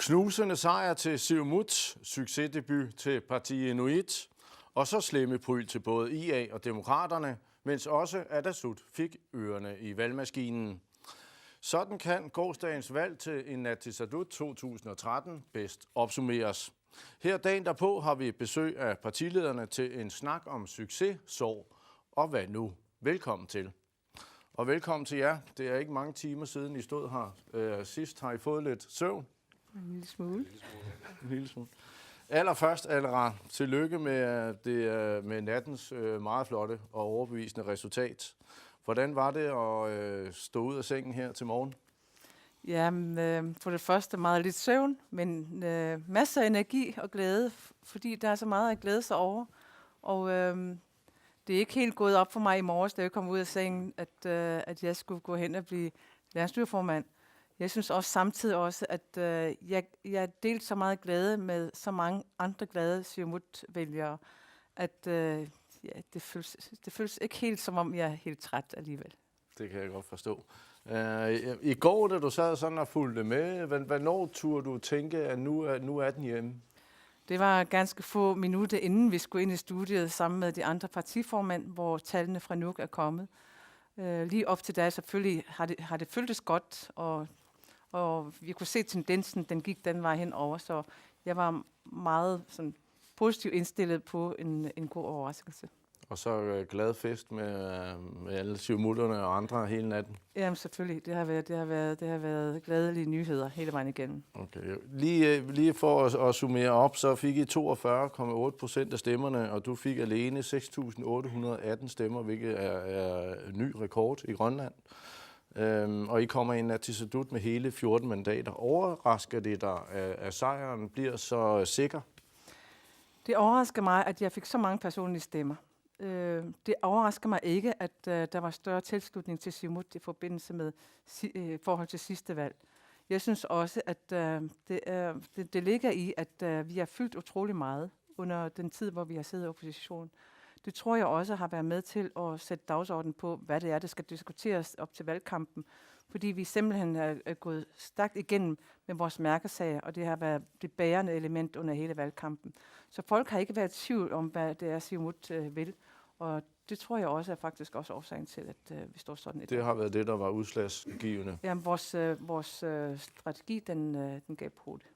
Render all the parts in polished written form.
Knusende sejr til Siumut, succesdebut til partiet Inuit, og så slemme pryl til både IA og Demokraterne, mens også Atassut fik ørerne i valgmaskinen. Sådan kan gårsdagens valg til Inatsisartut 2013 bedst opsummeres. Her dagen derpå har vi besøg af partilederne til en snak om succes, sorg og hvad nu. Velkommen til. Og velkommen til jer. Det er ikke mange timer siden, I stod her. Sidst har I fået lidt søvn. En lille smule. En lille smule. Allerførst, Alra, tillykke med nattens meget flotte og overbevisende resultat. Hvordan var det at stå ud af sengen her til morgen? Ja, for det første meget lidt søvn, men masser af energi og glæde, fordi der er så meget at glæde sig over. Og det er ikke helt gået op for mig i morges, da jeg kom ud af sengen, at jeg skulle gå hen og blive landsstyreformand. Jeg synes også samtidig også, at jeg delte så meget glæde med så mange andre glade Siumut-vælgere, at det føles ikke helt, som om jeg er helt træt alligevel. Det kan jeg godt forstå. I går, da du sad sådan og fulgte med, hvornår turde du tænke, at nu er den hjemme? Det var ganske få minutter, inden vi skulle ind i studiet sammen med de andre partiformænd, hvor tallene fra Nuuk er kommet. Lige op til da selvfølgelig har det føltes godt, og vi kunne se tendensen, den gik den vej henover, så jeg var meget sådan, positivt indstillet på en god overraskelse. Og så glad fest med alle siumutterne og andre hele natten? Jamen selvfølgelig, det har været glædelige nyheder hele vejen igennem. Okay. Lige for at summere op, så fik I 42,8% af stemmerne, og du fik alene 6.818 stemmer, hvilket er ny rekord i Grønland. Og I kommer ind til Inatsisartut med hele 14 mandater. Overrasker det dig, at sejren bliver så sikker? Det overrasker mig, at jeg fik så mange personlige stemmer. Det overrasker mig ikke, at der var større tilslutning til Siumut i forbindelse med forhold til sidste valg. Jeg synes også, at det ligger i, at vi har fyldt utrolig meget under den tid, hvor vi har siddet i opposition. Det tror jeg også har været med til at sætte dagsordenen på, hvad det er, der skal diskuteres op til valgkampen. Fordi vi simpelthen er gået stærkt igennem med vores mærkesager, og det har været det bærende element under hele valgkampen. Så folk har ikke været i tvivl om, hvad det er, Siumut vil. Og det tror jeg også er faktisk også årsagen til, at vi står sådan et. Det har været det, der var udslagsgivende. Jamen, vores strategi, den gav på det.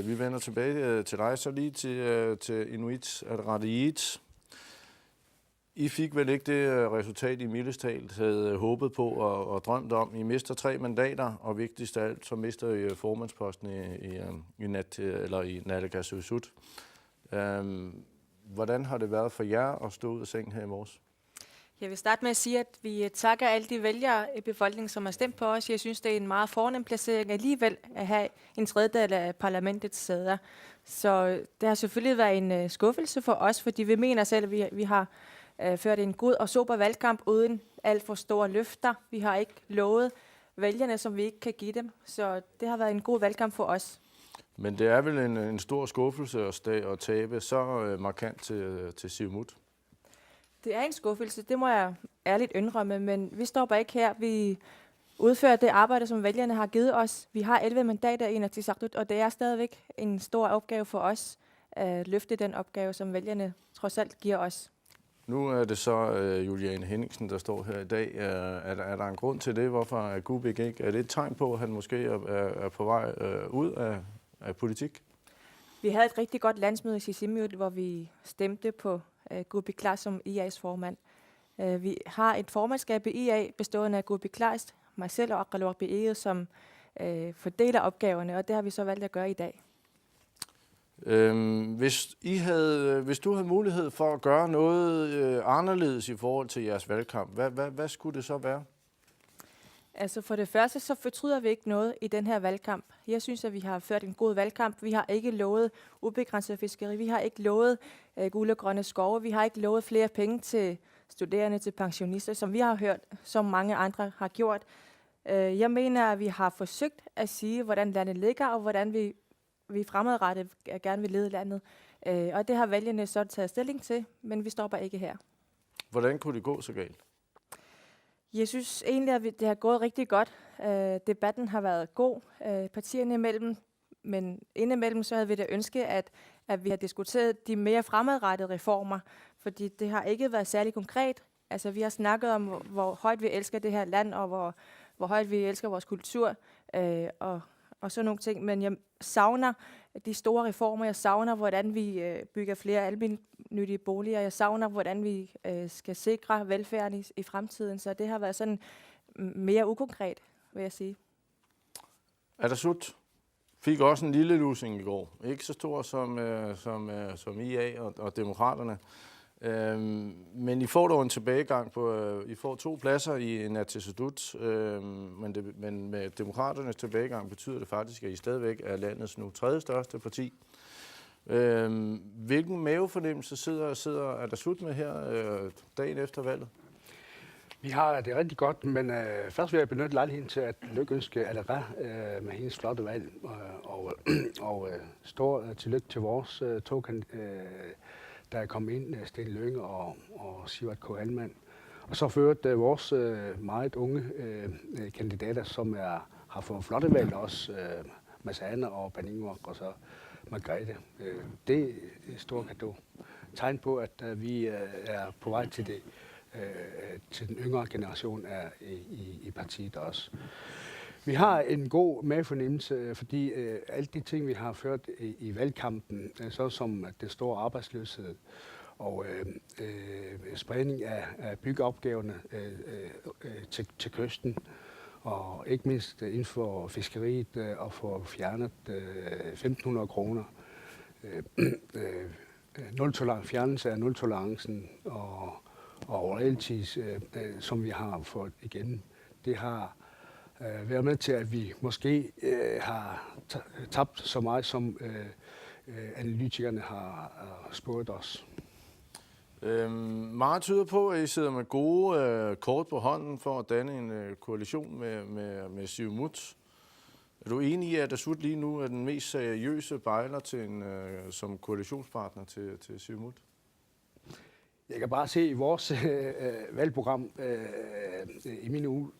Vi vender tilbage til dig, så lige til Inuit Ataqatigiit. I fik vel ikke det resultat, I mildest talt havde håbet på og drømt om. I mister 3 mandater, og vigtigst af alt, så mister I formandsposten i Naalakkersuisut. Hvordan har det været for jer at stå ud af sengen her i morges? Jeg vil starte med at sige, at vi takker alle de vælgere i befolkningen, som har stemt på os. Jeg synes, det er en meget fornem placering alligevel at have en tredjedel af parlamentets sæder. Så det har selvfølgelig været en skuffelse for os, fordi vi mener selv, at vi har ført en god og sober valgkamp uden alt for store løfter. Vi har ikke lovet vælgerne, som vi ikke kan give dem. Så det har været en god valgkamp for os. Men det er vel en stor skuffelse at tabe så markant til Siumut? Det er en skuffelse, det må jeg ærligt indrømme, men vi stopper ikke her. Vi udfører det arbejde, som vælgerne har givet os. Vi har 11 mandater i Inatsisartut, og det er stadigvæk en stor opgave for os at løfte den opgave, som vælgerne trods alt giver os. Nu er det så Juliane Henningsen, der står her i dag. Er der en grund til det? Hvorfor er Kuupik ikke? Er det et tegn på, at han måske er på vej ud af politik? Vi havde et rigtig godt landsmøde i Sisimiut, hvor vi stemte på Kuupik Kleist som IA's formand. Vi har et formandskab i IA bestående af Kuupik Kleist, mig selv og Aqaloq Beeged, som fordeler opgaverne, og det har vi så valgt at gøre i dag. Hvis du havde mulighed for at gøre noget anderledes i forhold til jeres valgkamp, hvad skulle det så være? Altså for det første, så fortryder vi ikke noget i den her valgkamp. Jeg synes, at vi har ført en god valgkamp. Vi har ikke lovet ubegrænset fiskeri. Vi har ikke lovet guld og grønne skove. Vi har ikke lovet flere penge til studerende, til pensionister, som vi har hørt, som mange andre har gjort. Jeg mener, at vi har forsøgt at sige, hvordan landet ligger, og hvordan vi fremadrettet gerne vil lede landet. Og det har vælgerne så taget stilling til, men vi stopper ikke her. Hvordan kunne det gå så galt? Jeg synes egentlig, at det har gået rigtig godt. Debatten har været god partierne imellem, men indimellem så havde vi da ønsket, at vi har diskuteret de mere fremadrettede reformer, fordi det har ikke været særlig konkret. Altså, vi har snakket om, hvor højt vi elsker det her land, og hvor højt vi elsker vores kultur, og sådan nogle ting. Men jeg savner de store reformer. Jeg savner, hvordan vi bygger flere almennyttige boliger. Jeg savner, hvordan vi skal sikre velfærden i fremtiden. Så det har været sådan mere ukonkret, vil jeg sige. Atassut fik også en lille losing i går. Ikke så stor som IA og demokraterne. Men I får dog en tilbagegang på, I får 2 pladser i Inatsisartut, men med demokraternes tilbagegang betyder det faktisk, at I stadigvæk er landets nu 3. største parti. Hvilken mavefornemmelse sidder Atassut med her dagen efter valget? Vi har det rigtig godt, men først vil jeg benytte lejligheden til at lykønske Alera med hendes flotte valg, og stor tillykke til vores 2 der er kommet ind, Sten Lynge og Sivert K. Halman. Og så ført vores meget unge kandidater, som har fået flotte valg, også Mads Anne og Pernille og så Margrethe. Det er et stort cadeau. Tegn på, at vi er på vej til den yngre generation i partiet også. Vi har en god mavefornemmelse, fordi alle de ting, vi har ført i valgkampen, så som det store arbejdsløshed og spredning af byggeopgaverne til kysten, og ikke mindst inden for fiskeriet og få fjernet 1.500 kroner. Fjernelse af nul-tolerancen og royalties, som vi har fået igen. Det har været med til, at vi måske har tabt så meget, som analytikerne har spurgt os. Meget tyder på, at I sidder med gode kort på hånden for at danne en koalition med Siumut. Er du enig i, at Atassut lige nu er den mest seriøse bejler til som koalitionspartner til Siumut? Jeg kan bare se i vores valgprogram i min uge,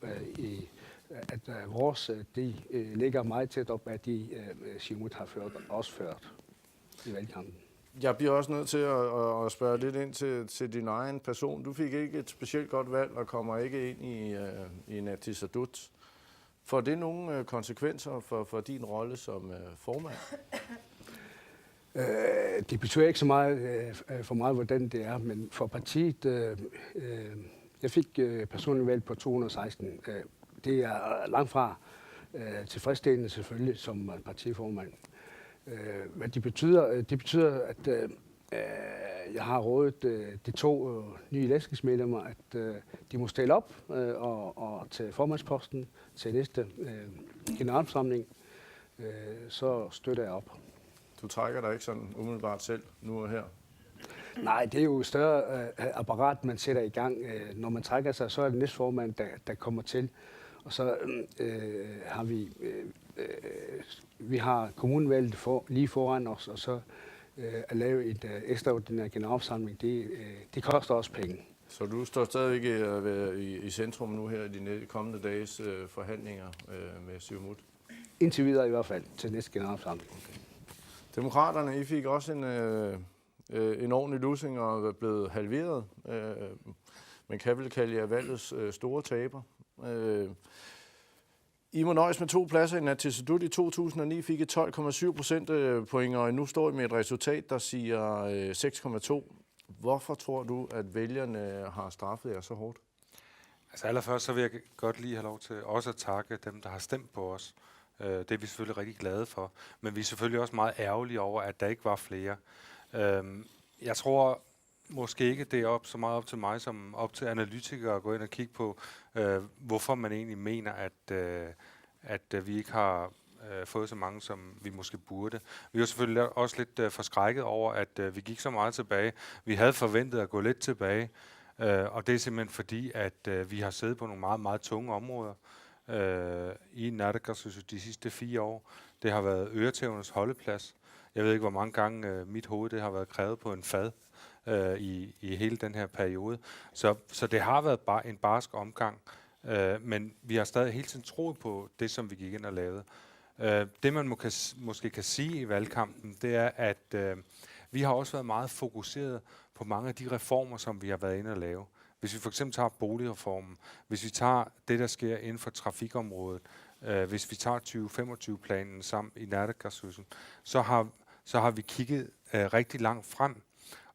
at vores de ligger meget tæt op af de Siumut har ført i valgkampen. Jeg bliver også nødt til at spørge lidt ind til din egen person. Du fik ikke et specielt godt valg og kommer ikke ind i Inatsisartut. Får det nogle konsekvenser for din rolle som formand? Det betyder ikke så meget for mig, hvordan det er, men for partiet, jeg fik personligt valg på 216. Det er langt fra tilfredsstillende selvfølgelig som partiformand. Men det betyder, at jeg har rådet de 2 nye læskelsmedlemmer, at de må stille op og til formandsposten til næste generalforsamling, så støtter jeg op. Du trækker dig ikke sådan umiddelbart selv nu og her? Nej, det er jo et større apparat, man sætter i gang. Når man trækker sig, så er det næstformand, der kommer til. Og så har vi har kommunevalget lige foran os, og så at lave et ekstraordinær generalforsamling, det koster også penge. Så du står stadigvæk i centrum nu her i de kommende dages forhandlinger med Siumut? Indtil videre i hvert fald, til næste generalforsamling. Okay. Demokraterne, I fik også en ordentlig lussing og er blevet halveret. Man kan vel kalde jer valgets store taber. I må nøjes med 2 pladser i Inatsisartut. I 2009 fik I 12,7 procentpoint, og nu står I med et resultat, der siger 6,2. Hvorfor tror du, at vælgerne har straffet jer så hårdt? Altså allerførst så vil jeg godt lige have lov til også at takke dem, der har stemt på os. Det er vi selvfølgelig rigtig glade for. Men vi er selvfølgelig også meget ærgerlige over, at der ikke var flere. Jeg tror måske ikke, det er så meget op til mig som op til analytikere at gå ind og kigge på, hvorfor man egentlig mener, at vi ikke har fået så mange, som vi måske burde. Vi er selvfølgelig også lidt forskrækket over, at vi gik så meget tilbage. Vi havde forventet at gå lidt tilbage, og det er simpelthen fordi, at vi har siddet på nogle meget, meget tunge områder i Naalakkersuisut de sidste 4 år. Det har været øretævernes holdeplads. Jeg ved ikke, hvor mange gange mit hoved det har været krævet på en fad i hele den her periode. Så det har været bare en barsk omgang. Men vi har stadig hele tiden troet på det, som vi gik ind og lavede. Det, man måske kan sige i valgkampen, det er, at vi har også været meget fokuseret på mange af de reformer, som vi har været inde og lave. Hvis vi for eksempel tager boligreformen, hvis vi tager det, der sker inden for trafikområdet, hvis vi tager 2025-planen sammen i Nærttegaardsyssel, så har vi kigget rigtig langt frem.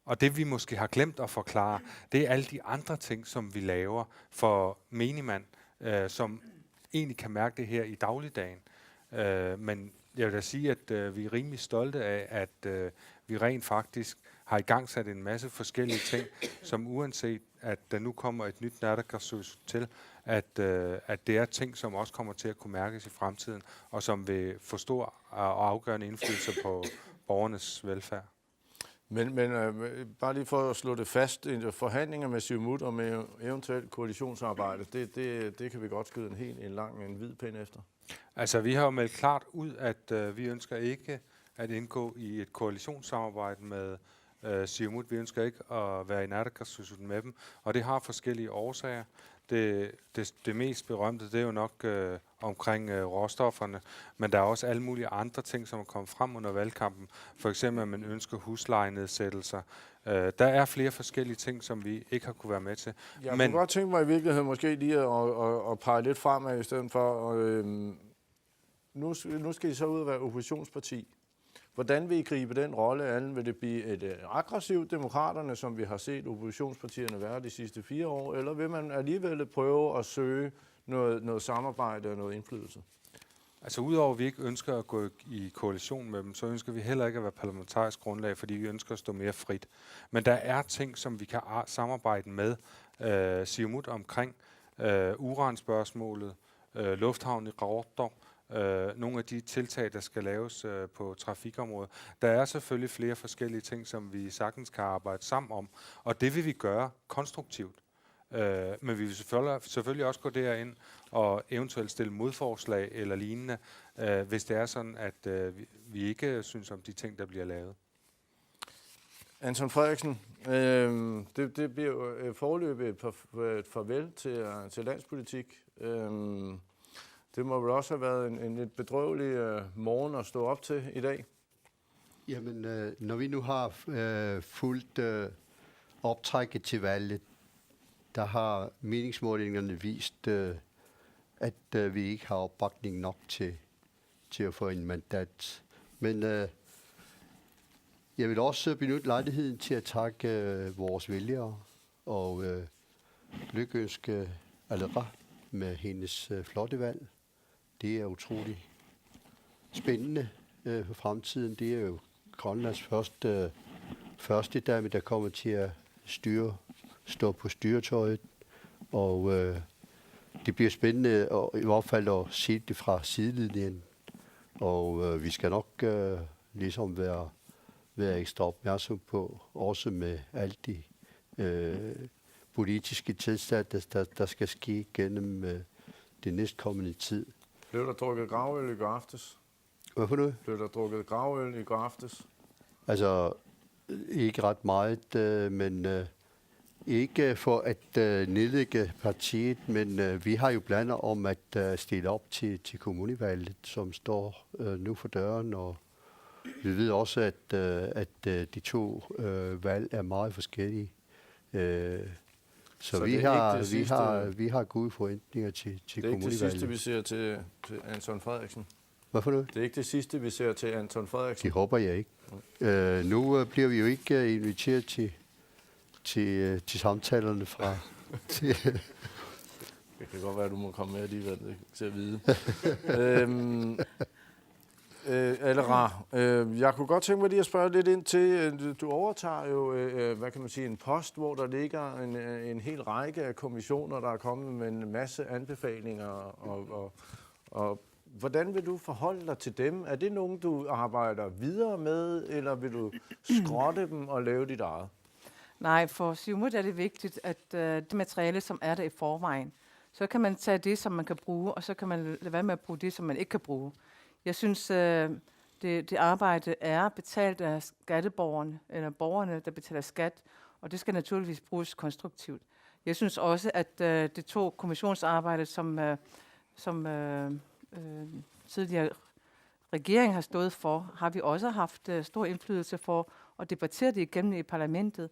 Og det, vi måske har glemt at forklare, det er alle de andre ting, som vi laver for menigmand, som egentlig kan mærke det her i dagligdagen. Men jeg vil da sige, at vi er rimelig stolte af, at vi rent faktisk har igangsat en masse forskellige ting, som uanset at der nu kommer et nyt Nærttegaardsyssel til, at det er ting, som også kommer til at kunne mærkes i fremtiden, og som vil få stor og afgørende indflydelse på borgernes velfærd. Men bare lige for at slå det fast, forhandlinger med Siumut og med eventuelt koalitionsarbejde, det kan vi godt skyde en hvid pind efter. Altså, vi har jo meldt klart ud, at vi ønsker ikke at indgå i et koalitionssamarbejde med Siumut. Vi ønsker ikke at være i Nærttegaardsyssel med dem, og det har forskellige årsager. Det mest berømte, det er jo nok omkring råstofferne, men der er også alle mulige andre ting, som er kommet frem under valgkampen. For eksempel, at man ønsker huslejenedsættelser. Der er flere forskellige ting, som vi ikke har kunne være med til. Jeg kunne godt tænke mig i virkeligheden måske lige at pege lidt fremad i stedet for. Nu skal I så ud og være oppositionsparti. Hvordan vil I gribe den rolle an? Vil det blive et aggressivt demokraterne, som vi har set oppositionspartierne være de sidste 4 år, eller vil man alligevel prøve at søge noget samarbejde og noget indflydelse? Altså udover at vi ikke ønsker at gå i koalition med dem, så ønsker vi heller ikke at være parlamentarisk grundlag, fordi vi ønsker at stå mere frit. Men der er ting, som vi kan samarbejde med Siumut omkring. Uranspørgsmålet, lufthavnen i Qaqortoq, nogle af de tiltag, der skal laves på trafikområdet. Der er selvfølgelig flere forskellige ting, som vi sagtens kan arbejde sammen om, og det vil vi gøre konstruktivt. Men vi vil selvfølgelig også gå derind og eventuelt stille modforslag eller lignende, hvis det er sådan, at vi ikke synes om de ting, der bliver lavet. Anton Frederiksen, det bliver jo foreløbig et farvel til landspolitik. Det må vel også have været en lidt bedrøvelig morgen at stå op til i dag? Jamen, når vi nu har fulgt optrækket til valget, der har meningsmålingerne vist, at vi ikke har opbakning nok til at få en mandat. Men jeg vil også benytte lejligheden til at takke vores vælgere og lykønske Alera med hendes flotte valg. Det er utrolig spændende for fremtiden. Det er jo Grønlands første dame, der kommer til at stå på styretøjet. Og det bliver spændende i hvert fald at se det fra sidelinjen. Og vi skal nok ligesom være ekstra opmærksom på, også med alle de politiske tilstande, der skal ske gennem det næstkommende tid. Blev der drukket gravøl i går aftes? Hvad for noget? Blev der drukket gravøl i går aftes? Altså, ikke ret meget, men ikke for at nedlægge partiet, men vi har jo planer om at stille op til kommunevalget, som står nu for døren, og vi ved også, at de to valg er meget forskellige. Så vi har gode forventninger til kommunevalget. Det er ikke det sidste, vi ser til Anton Frederiksen? Hvad for noget? Det er ikke det sidste, vi ser til Anton Frederiksen? Det håber jeg ikke. Nu bliver vi jo ikke inviteret til samtalerne fra... Det kan godt være, at du må komme med alligevel, til at vide. Alera, jeg kunne godt tænke mig lige at spørge lidt ind til, du overtager jo, hvad kan man sige, en post, hvor der ligger en hel række af kommissioner, der er kommet med en masse anbefalinger, og hvordan vil du forholde dig til dem? Er det nogen, du arbejder videre med, eller vil du skrotte dem og lave dit eget? Nej, for Siumut er det vigtigt, at det materiale, som er der i forvejen, så kan man tage det, som man kan bruge, og så kan man lade være med at bruge det, som man ikke kan bruge. Jeg synes, det arbejde er betalt af skatteborgerne, eller borgerne, der betaler skat, og det skal naturligvis bruges konstruktivt. Jeg synes også, at det to kommissionsarbejde, som tidligere regering har stået for, har vi også haft stor indflydelse for at debattere det igennem i parlamentet.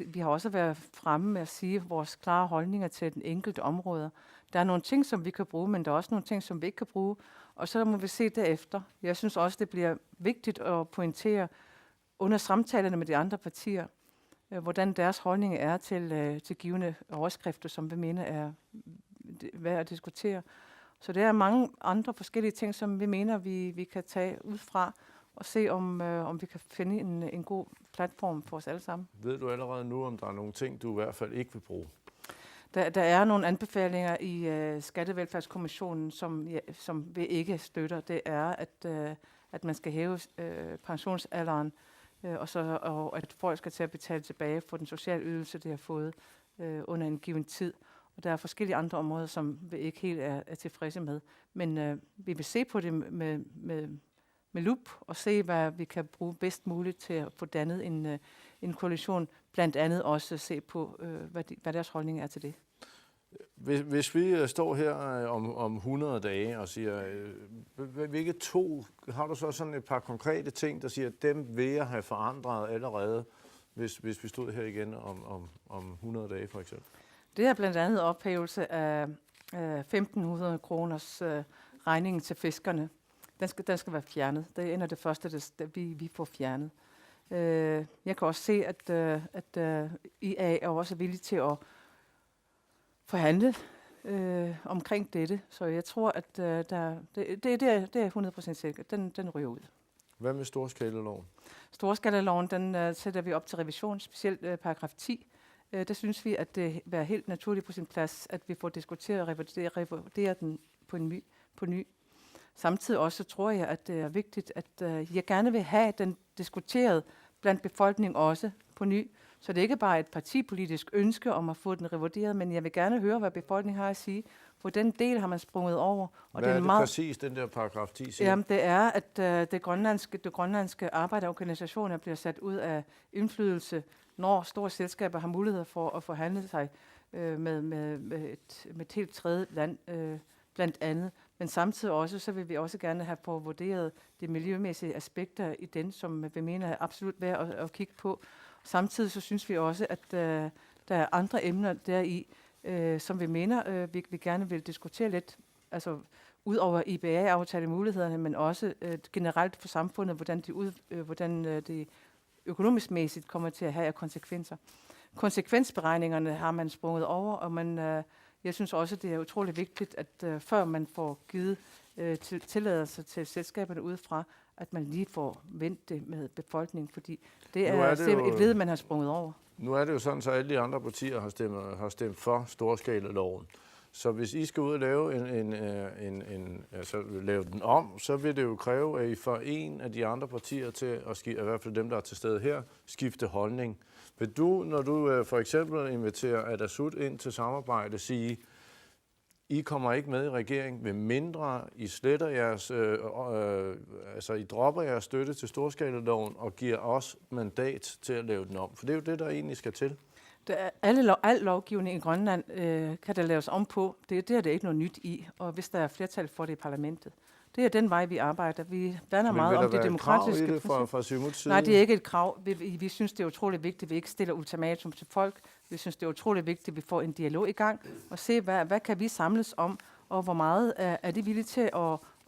Vi har også været fremme med at sige vores klare holdninger til den enkelte område. Der er nogle ting, som vi kan bruge, men der er også nogle ting, som vi ikke kan bruge. Og så må vi se derefter. Jeg synes også, det bliver vigtigt at pointere under samtalerne med de andre partier, hvordan deres holdning er til givende overskrifter, som vi mener er værd at diskutere. Så der er mange andre forskellige ting, som vi mener, vi kan tage ud fra og se, om vi kan finde en god platform for os alle sammen. Ved du allerede nu, om der er nogle ting, du i hvert fald ikke vil bruge? Der er nogle anbefalinger i Skattevelfærdskommissionen, som vi ikke støtter. Det er, at man skal hæve pensionsalderen, og at folk skal til at betale tilbage for den sociale ydelse, de har fået under en given tid. Og der er forskellige andre områder, som vi ikke helt er tilfredse med. Men vi vil se på det med lup og se, hvad vi kan bruge bedst muligt til at få dannet en koalition. Blandt andet også se på, hvad deres holdning er til det. Hvis vi står her om 100 dage og siger, hvilke to, har du så sådan et par konkrete ting, der siger, at dem vil jeg have forandret allerede, hvis vi stod her igen om 100 dage for eksempel? Det er blandt andet ophævelse af 1.500 kroners regningen til fiskerne. Den skal være fjernet. Det er en af det første, vi får fjernet. Jeg kan også se, at IA er også villig til at forhandle omkring dette. Så jeg tror, at det er 100% sikkert. Den ryger ud. Hvad med storskaleloven? Storskaleloven, den sætter vi op til revision, specielt paragraf 10. Der synes vi, at det er helt naturligt på sin plads, at vi får diskuteret og revurderet den på ny. Samtidig også tror jeg, at det er vigtigt, at jeg gerne vil have den diskuteret blandt befolkningen også på ny. Så det er ikke bare et partipolitisk ønske om at få den revurderet, men jeg vil gerne høre, hvad befolkningen har at sige. For den del har man sprunget over. Og hvad er det præcis, den der paragraf 10 siger? Jamen, det er, at det grønlandske arbejderorganisationer bliver sat ud af indflydelse, når store selskaber har mulighed for at forhandle sig med et helt tredje land, blandt andet. Men samtidig også, så vil vi også gerne have vurderet de miljømæssige aspekter i den, som vi mener er absolut værd at kigge på. Samtidig så synes vi også, at der er andre emner deri, som vi mener, vi gerne vil diskutere lidt. Altså ud over IBA-aftalemulighederne, men også generelt for samfundet, hvordan det økonomisk mæssigt kommer til at have af konsekvenser. Konsekvensberegningerne har man sprunget over, og jeg synes også, det er utrolig vigtigt, at før man får givet tilladelser til selskaberne udefra, at man lige får vendt det med befolkningen, fordi det er et led, man har sprunget over. Nu er det jo sådan, så alle de andre partier har stemt for storskaleloven. Så hvis I skal ud og lave den om, så vil det jo kræve, at I får en af de andre partier til at i hvert fald dem, der er til stede her, skifte holdning. Vil du, når du for eksempel inviterer Atassut ind til samarbejde, sige, I kommer ikke med i regeringen, med mindre I sletter jeres, I dropper jeres støtte til storskaleloven og giver os mandat til at lave den om? For det er jo det, der egentlig skal til. Al lovgivning i Grønland kan der laves om på. Det er det ikke noget nyt i, og hvis der er flertal for det i parlamentet. Det er den vej, vi arbejder. Vi værner meget om det demokratiske. Men vil der være et krav i det fra Siumuts side? Nej, det er ikke et krav. Vi synes, det er utroligt vigtigt, at vi ikke stiller ultimatum til folk. Vi synes, det er utroligt vigtigt, at vi får en dialog i gang og se, hvad kan vi samles om, og hvor meget er de villige til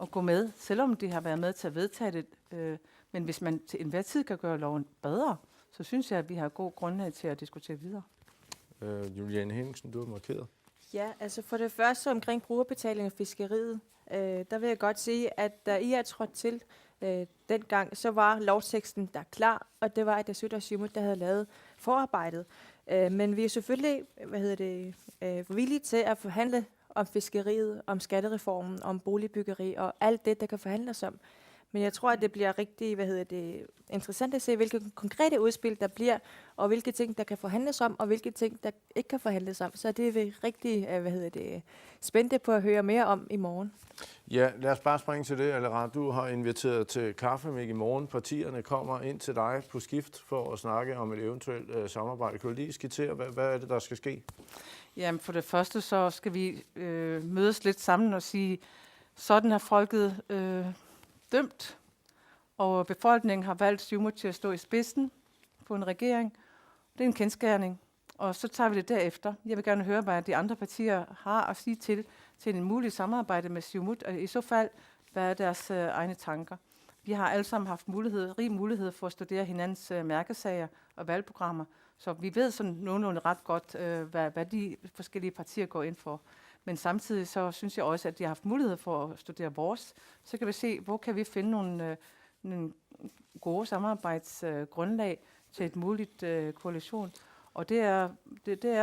at gå med, selvom de har været med til at vedtage det. Men hvis man til enhver tid kan gøre loven bedre, så synes jeg, at vi har god grundlag til at diskutere videre. Juliane Henningsen, du har markeret. Ja, altså for det første omkring brugerbetaling af fiskeriet, der vil jeg godt sige, at da I er trådt til dengang, så var lovteksten der klar, og det var Atassut og Siumut, der havde lavet forarbejdet. Men vi er selvfølgelig villige til at forhandle om fiskeriet, om skattereformen, om boligbyggeri og alt det, der kan forhandles om. Men jeg tror, at det bliver rigtig interessant at se, hvilke konkrete udspil der bliver, og hvilke ting, der kan forhandles om, og hvilke ting, der ikke kan forhandles om. Så det er vi rigtig spændte på at høre mere om i morgen. Ja, lad os bare springe til det, Alera. Du har inviteret til kaffe med i morgen. Partierne kommer ind til dig på skift for at snakke om et eventuelt samarbejde. Kan du lige skitsere, hvad er det, der skal ske? Jamen for det første, så skal vi mødes lidt sammen og sige, sådan har folket dømt, og befolkningen har valgt Siumut til at stå i spidsen på en regering. Det er en kendsgerning, og så tager vi det derefter. Jeg vil gerne høre, hvad de andre partier har at sige til en mulig samarbejde med Siumut, og i så fald, hvad er deres egne tanker. Vi har alle sammen haft rig mulighed for at studere hinandens mærkesager og valgprogrammer, så vi ved sådan nogenlunde ret godt, hvad de forskellige partier går ind for. Men samtidig så synes jeg også, at de har haft mulighed for at studere vores. Så kan vi se, hvor kan vi finde nogle gode samarbejdsgrundlag til et muligt koalition. Og det er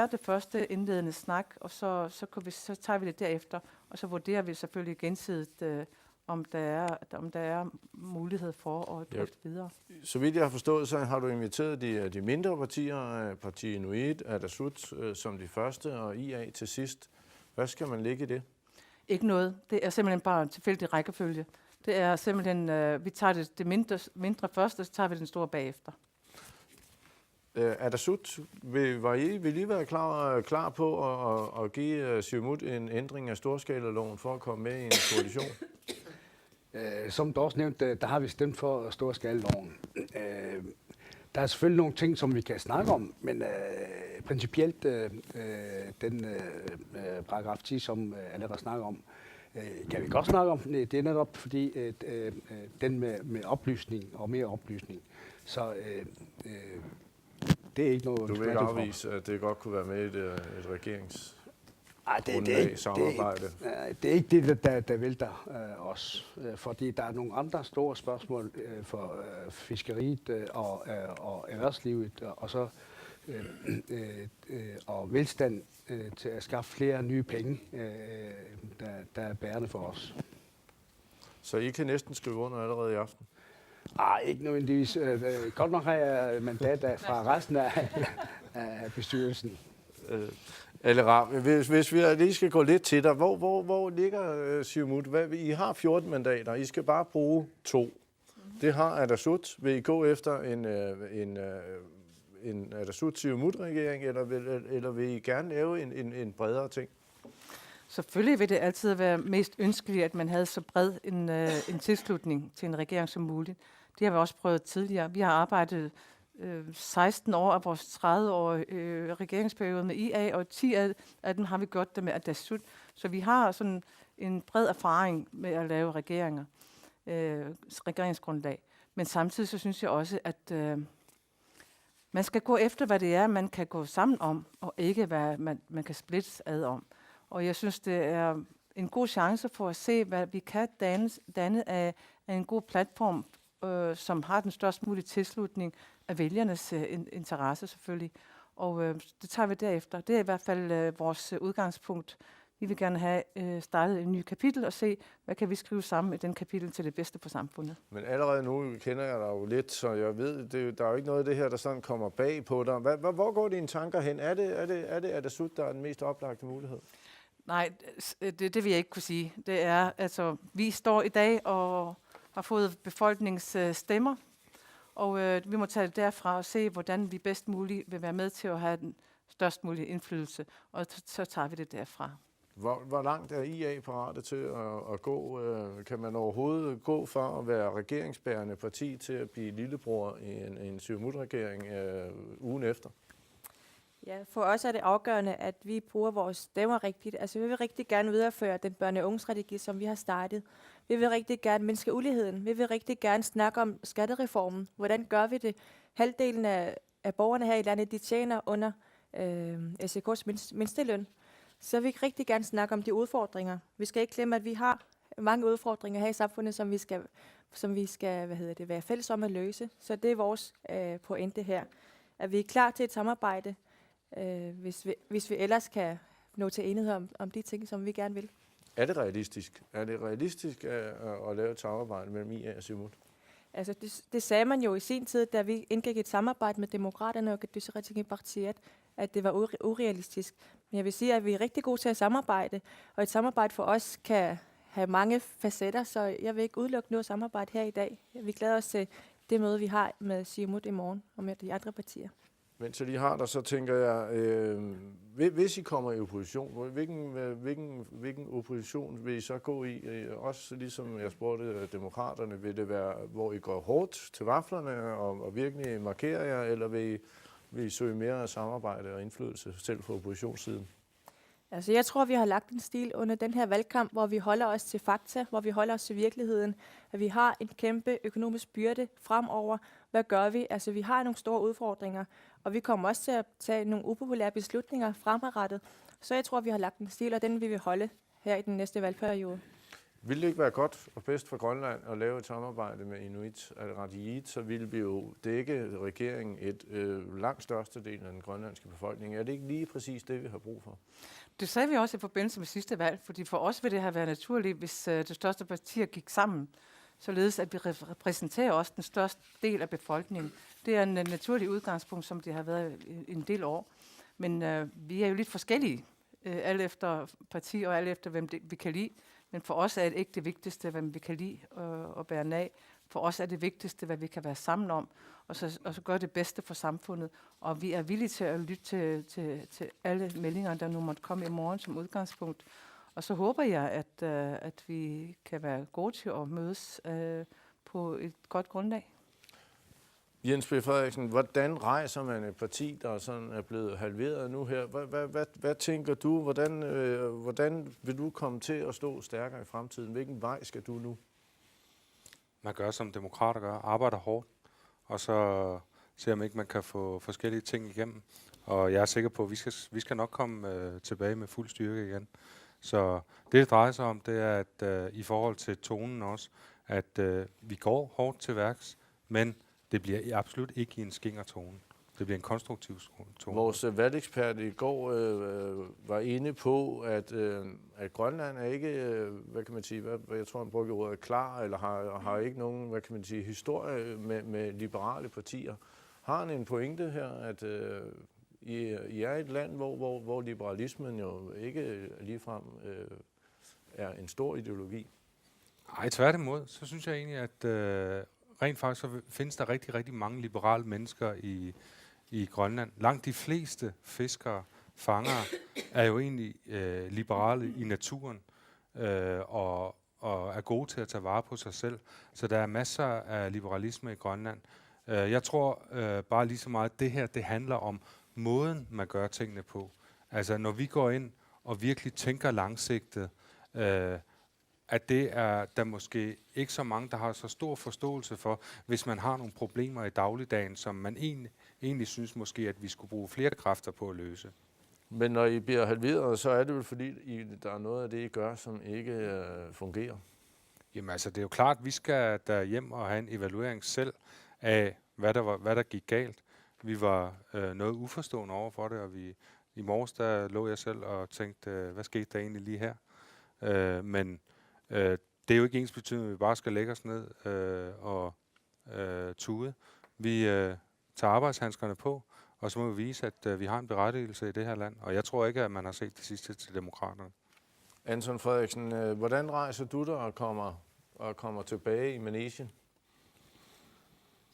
det første indledende snak, og så tager vi det derefter, og så vurderer vi selvfølgelig gensidigt, om der er mulighed for at drøfte videre. Så vidt jeg har forstået, så har du inviteret de mindre partier, Parti Inuit, Atassut som de første, og IA til sidst. Hvad skal man lægge i det? Ikke noget. Det er simpelthen bare en tilfældig rækkefølge. Det er simpelthen, vi tager det mindre først, og så tager vi den store bagefter. Atassut, vil I være klar på at give Siumut en ændring af storskalaloven for at komme med i en koalition? Som du også nævnte, der har vi stemt for storskalaloven. Der er selvfølgelig nogle ting, som vi kan snakke om, men principielt den paragraf 10, som allerede snakker om, kan vi godt snakke om. Det er netop fordi den med oplysning og mere oplysning. Så det er ikke noget... Du vil ikke afvise, at det godt kunne være med et regeringssamarbejde? Det er ikke det, der vælter os. Fordi der er nogle andre store spørgsmål for fiskeriet og erhvervslivet, og så og velstand til at skaffe flere nye penge, der er bærende for os. Så I kan næsten skrive under allerede i aften? Ikke nødvendigvis. Godt nok har jeg mandat fra resten af bestyrelsen. Alera, hvis vi lige skal gå lidt til dig, hvor ligger Siumut? I har 14 mandater, I skal bare bruge 2. Det har Atassut. Vil I gå efter en Atassut-Siumut-regering, eller vil I gerne lave en bredere ting? Selvfølgelig vil det altid være mest ønskeligt, at man havde så bred en tilslutning til en regering som muligt. Det har vi også prøvet tidligere. Vi har arbejdet 16 år af vores 30-årige regeringsperiode med IA, og 10 af dem har vi gjort det med Atassut. Så vi har sådan en bred erfaring med at lave regeringsgrundlag. Men samtidig så synes jeg også, at man skal gå efter, hvad det er, man kan gå sammen om, og ikke hvad man kan splittes ad om. Og jeg synes, det er en god chance for at se, hvad vi kan danne af en god platform, som har den størst mulige tilslutning af vælgernes interesse selvfølgelig. Og det tager vi derefter. Det er i hvert fald vores udgangspunkt. Vi vil gerne have startet en ny kapitel og se, hvad kan vi skrive sammen i den kapitel til det bedste for samfundet. Men allerede nu kender jeg dig jo lidt, så jeg ved, der er jo ikke noget af det her, der sådan kommer bag på dig. Hvor går dine tanker hen? Er det Atassut, der er den mest oplagte mulighed? Nej, det vil jeg ikke kunne sige. Det er, altså, vi står i dag og har fået befolkningens stemmer, og vi må tage det derfra og se, hvordan vi bedst muligt vil være med til at have den størst mulige indflydelse, og så tager vi det derfra. Hvor langt er IA parate til at gå? Kan man overhovedet gå fra at være regeringsbærende parti til at blive lillebror i en Siumut-regering ugen efter? Ja, for os er det afgørende, at vi bruger vores stemmer rigtigt. Altså, vi vil rigtig gerne videreføre den børne- og ungestrategi, som vi har startet. Vi vil rigtig gerne mindske uligheden. Vi vil rigtig gerne snakke om skattereformen. Hvordan gør vi det? Halvdelen af borgerne her i landet, de tjener under SEK's mindsteløn. Så vi vil rigtig gerne snakke om de udfordringer. Vi skal ikke glemme, at vi har mange udfordringer her i samfundet, som vi skal være fælles om at løse. Så det er vores pointe her. At vi er klar til et samarbejde, hvis vi ellers kan nå til enighed om de ting, som vi gerne vil. Er det realistisk? Er det realistisk at lave et samarbejde mellem IA og Siumut? Altså, det sagde man jo i sin tid, da vi indgik et samarbejde med Demokraterne og Partiet, at det var urealistisk. Men jeg vil sige, at vi er rigtig gode til at samarbejde, og et samarbejde for os kan have mange facetter, så jeg vil ikke udelukke noget samarbejde her i dag. Vi glæder os til det møde, vi har med Siumut i morgen og med de andre partier. Mens jeg lige har dig, så tænker jeg, hvis I kommer i opposition, hvilken opposition vil I så gå i? Også ligesom jeg spurgte demokraterne, vil det være, hvor I går hårdt til vaflerne og virkelig markerer jer, eller vil I søge mere samarbejde og indflydelse selv fra oppositionssiden? Altså, jeg tror, vi har lagt en stil under den her valgkamp, hvor vi holder os til fakta, hvor vi holder os til virkeligheden, at vi har en kæmpe økonomisk byrde fremover. Hvad gør vi? Altså, vi har nogle store udfordringer, og vi kommer også til at tage nogle upopulære beslutninger fremadrettet. Så jeg tror, vi har lagt en stil, og den vil vi holde her i den næste valgperiode. Ville det ikke være godt og bedst for Grønland at lave et samarbejde med Inuit Ataqatigiit, så ville vi jo dække regeringen langt største del af den grønlandske befolkning. Er det ikke lige præcis det, vi har brug for? Det sagde vi også i forbindelse med sidste valg, fordi for os ville det have været naturligt, hvis det største partier gik sammen, således at vi repræsenterer også den største del af befolkningen. Det er en naturlig udgangspunkt, som det har været i en del år. Men vi er jo lidt forskellige, alt efter parti og alt efter, hvem vi kan lide. Men for os er det ikke det vigtigste, hvem vi kan lide og bære af. For os er det vigtigste, hvad vi kan være sammen om, og så gøre det bedste for samfundet. Og vi er villige til at lytte til alle meldinger, der nu måtte komme i morgen som udgangspunkt. Og så håber jeg, at vi kan være gode til at mødes på et godt grundlag. Jens B. Frederiksen, hvordan rejser man et parti, der sådan er blevet halveret nu her? Hvad tænker du? Hvordan vil du komme til at stå stærkere i fremtiden? Hvilken vej skal du nu? Man gør, som demokrater gør, arbejder hårdt, og så ser man ikke, man kan få forskellige ting igennem. Og jeg er sikker på, at vi skal nok komme tilbage med fuld styrke igen. Så det drejer sig om, det er, at i forhold til tonen også, at vi går hårdt til værks, men det bliver absolut ikke i en skingertone. Det bliver en konstruktiv tone. Vores valgekspert i går var inde på, at Grønland er ikke, hvad kan man sige, jeg tror han brugte ordet klar, eller har ikke nogen, hvad kan man sige, historie med liberale partier. Har han en pointe her, at I er et land, hvor liberalismen jo ikke ligefrem er en stor ideologi? Nej, tværtimod, så synes jeg egentlig, at rent faktisk så findes der rigtig, rigtig mange liberale mennesker i Grønland. Langt de fleste fiskere, fangere, er jo egentlig liberale i naturen og er gode til at tage vare på sig selv. Så der er masser af liberalisme i Grønland. Jeg tror bare lige så meget, at det her det handler om måden, man gør tingene på. Altså når vi går ind og virkelig tænker langsigtet, at det er der måske ikke så mange, der har så stor forståelse for, hvis man har nogle problemer i dagligdagen, som man egentlig synes måske, at vi skulle bruge flere kræfter på at løse. Men når I bliver halveret, så er det vel fordi, der er noget af det, I gør, som ikke fungerer? Jamen altså, det er jo klart, at vi skal der hjem og have en evaluering selv af, hvad der gik galt. Vi var noget uforstående over for det, og i morges der lå jeg selv og tænkte, hvad skete der egentlig lige her? Men det er jo ikke ens betydning, at vi bare skal lægge os ned og tude. Vi tager arbejdshandskerne på, og så må vi vise, at vi har en berettigelse i det her land. Og jeg tror ikke, at man har set det sidste til demokraterne. Anton Frederiksen, hvordan rejser du dig og kommer tilbage i Manesien?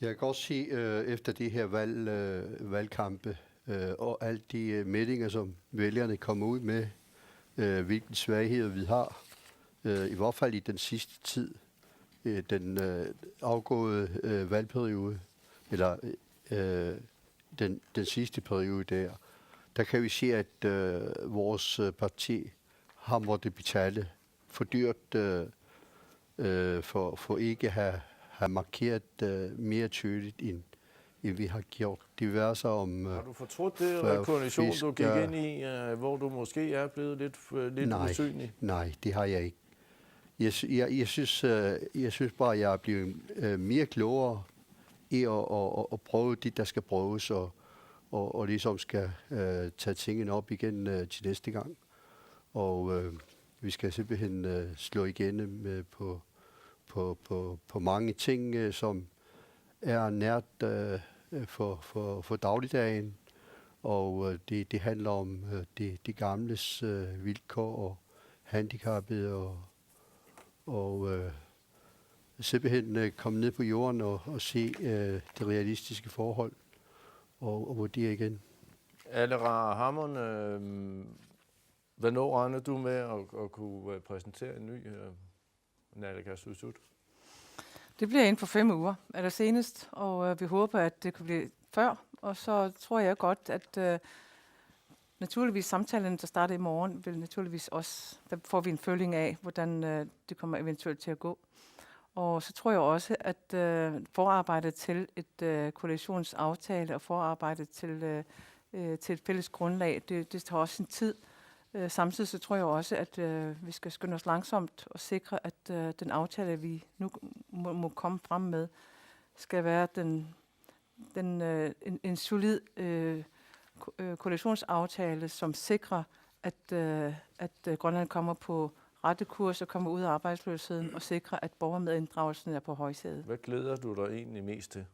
Jeg kan godt sige, efter de her valgkampe og alle de meldinger, som vælgerne kommer ud med, hvilken svagheder vi har, i hvert fald i den sidste tid, den afgåede valgperiode, eller den sidste periode der kan vi se, at vores parti har måttet betale for dyrt for ikke at have markeret mere tydeligt, end vi har gjort. Diverser om har du fortrudt det koalition, du gik ind i, hvor du måske er blevet lidt usynlig? Nej, det har jeg ikke. Jeg synes bare, at jeg er blevet mere klogere i at prøve det, der skal prøves, og ligesom skal tage tingene op igen til næste gang. Og vi skal simpelthen slå igennem på mange ting, som er nært for dagligdagen. Og det handler om de gamles vilkår og handicappede og simpelthen komme ned på jorden og se det realistiske forhold og vurdere igen. Alera Hammond, hvornår regner du med at kunne præsentere en ny naalakkersuisut? Det bliver inden for 5 uger, eller senest, og vi håber, at det kan blive før. Og så tror jeg godt, at naturligvis samtalen, der starter i morgen, vil naturligvis også, der får vi en føling af, hvordan det kommer eventuelt til at gå. Og så tror jeg også, at forarbejdet til et koalitionsaftale og forarbejdet til et fælles grundlag, det tager også sin tid. Samtidig så tror jeg også, at vi skal skynde os langsomt og sikre, at den aftale, vi nu må komme frem med, skal være en solid koalitionsaftale, som sikrer, at Grønland kommer på rette kurs og kommer ud af arbejdsløsheden og sikrer, at borgermedinddragelsen er på højsædet. Hvad glæder du dig egentlig mest til?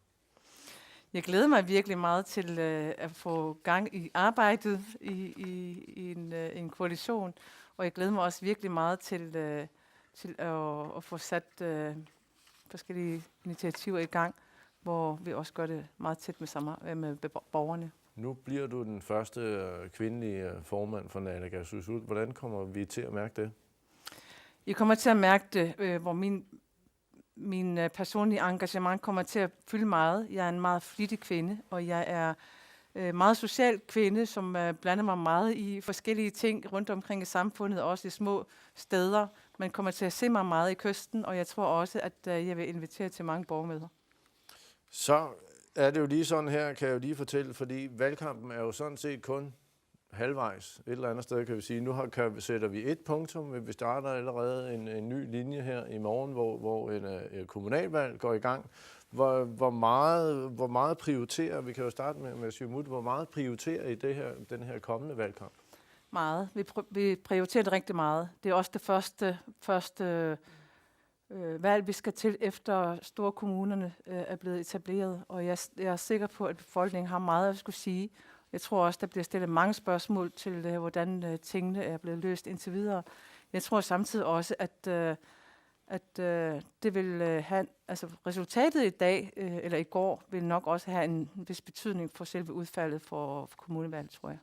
Jeg glæder mig virkelig meget til at få gang i arbejdet i en koalition, og jeg glæder mig også virkelig meget til at få sat forskellige initiativer i gang, hvor vi også gør det meget tæt med borgerne. Nu bliver du den første kvindelige formand for naalakkersuisut. Hvordan kommer vi til at mærke det? I kommer til at mærke det, hvor min personlige engagement kommer til at fylde meget. Jeg er en meget flittig kvinde, og jeg er meget social kvinde, som blander mig meget i forskellige ting rundt omkring i samfundet, også i små steder. Man kommer til at se mig meget i kysten, og jeg tror også, at jeg vil invitere til mange borgermøder. Så er det jo lige sådan her, kan jeg jo lige fortælle, fordi valgkampen er jo sådan set kun halvvejs. Et eller andet sted kan vi sige, nu sætter vi et punktum, men vi starter allerede en ny linje her i morgen, hvor en kommunalvalg går i gang. Hvor meget prioriterer, vi kan jo starte med Siumut, hvor meget prioriterer I den her kommende valgkamp? Meget. Vi prioriterer det rigtig meget. Det er også det første valg, vi skal til, efter store kommunerne er blevet etableret, og jeg er sikker på, at befolkningen har meget at skulle sige. Jeg tror også, der bliver stillet mange spørgsmål til, hvordan tingene er blevet løst indtil videre. Jeg tror samtidig også, at det vil have, altså resultatet i dag, eller i går, vil nok også have en vis betydning for selve udfaldet for kommunevalget, tror jeg.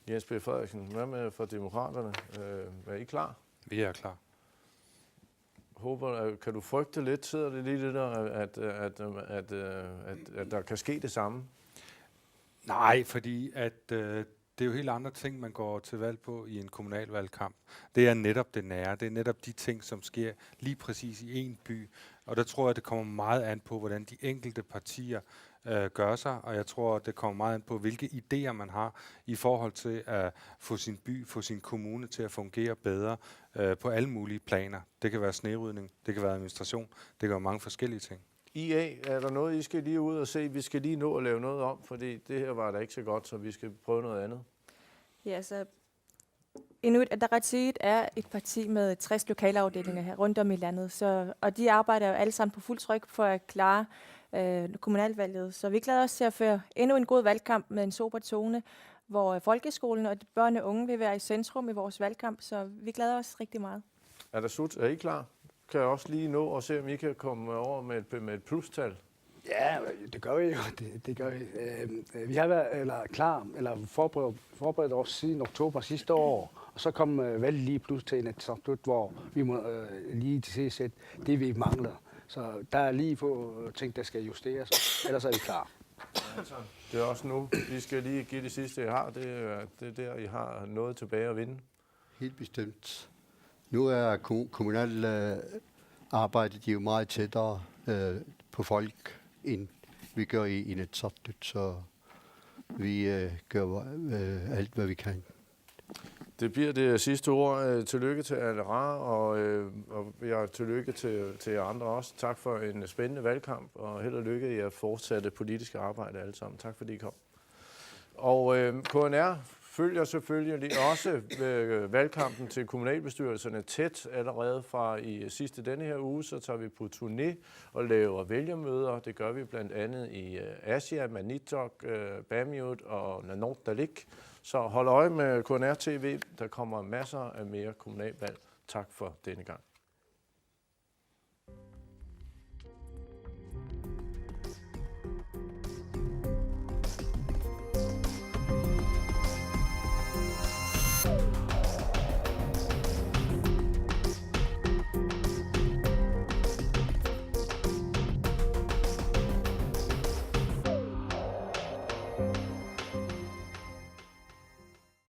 Jens B. Frederiksen, hvad med for demokraterne? Er I klar? Vi er klar. Kan du frygte lidt, sidder det lige lidt der, at der kan ske det samme? Nej, fordi at det er jo helt andre ting, man går til valg på i en kommunalvalgkamp. Det er netop det nære. Det er netop de ting, som sker lige præcis i en by. Og der tror jeg, det kommer meget an på, hvordan de enkelte partier gør sig. Og jeg tror, det kommer meget an på, hvilke idéer man har i forhold til at få sin by, få sin kommune til at fungere bedre på alle mulige planer. Det kan være snerydning, det kan være administration, det kan være mange forskellige ting. IA, er der noget, I skal lige ud og se? Vi skal lige nå at lave noget om, fordi det her var da ikke så godt, så vi skal prøve noget andet. Ja, så Inuit Ataqatigiit er et parti med 60 lokalafdelinger her rundt om i landet, og de arbejder jo alle sammen på fuld tryk for at klare kommunalvalget. Så vi glæder os til at føre endnu en god valgkamp med en sober tone, hvor folkeskolen og børn og unge vil være i centrum i vores valgkamp, så vi glæder os rigtig meget. Er I klar? Kan jeg også lige nå og se, om I kan komme over med et plustal? Ja, det gør vi jo. Det gør vi. Vi har været forberedt os siden oktober sidste år, og så kom valget lige plus til en slut, hvor vi må lige til sætte det, vi mangler. Så der er lige få ting, der skal justeres, ellers er vi klar. Det er også nu. I skal lige give det sidste, I har. Det er der, I har noget tilbage at vinde. Helt bestemt. Nu er kommunalt arbejdet jo meget tættere på folk, end vi gør i Inatsisartut, så vi gør alt, hvad vi kan. Det bliver det sidste ord. Tillykke til Alera, og jeg tillykke til jer andre også. Tak for en spændende valgkamp, og held og lykke i jeres fortsatte politiske arbejde alle sammen. Tak fordi I kom. Og KNR følger selvfølgelig også valgkampen til kommunalbestyrelserne tæt. Allerede fra i sidste denne her uge, så tager vi på turné og laver vælgermøder. Det gør vi blandt andet i Asia, Manitok, Bamiut og Nanortalik. Så hold øje med KNR TV. Der kommer masser af mere kommunalvalg. Tak for denne gang.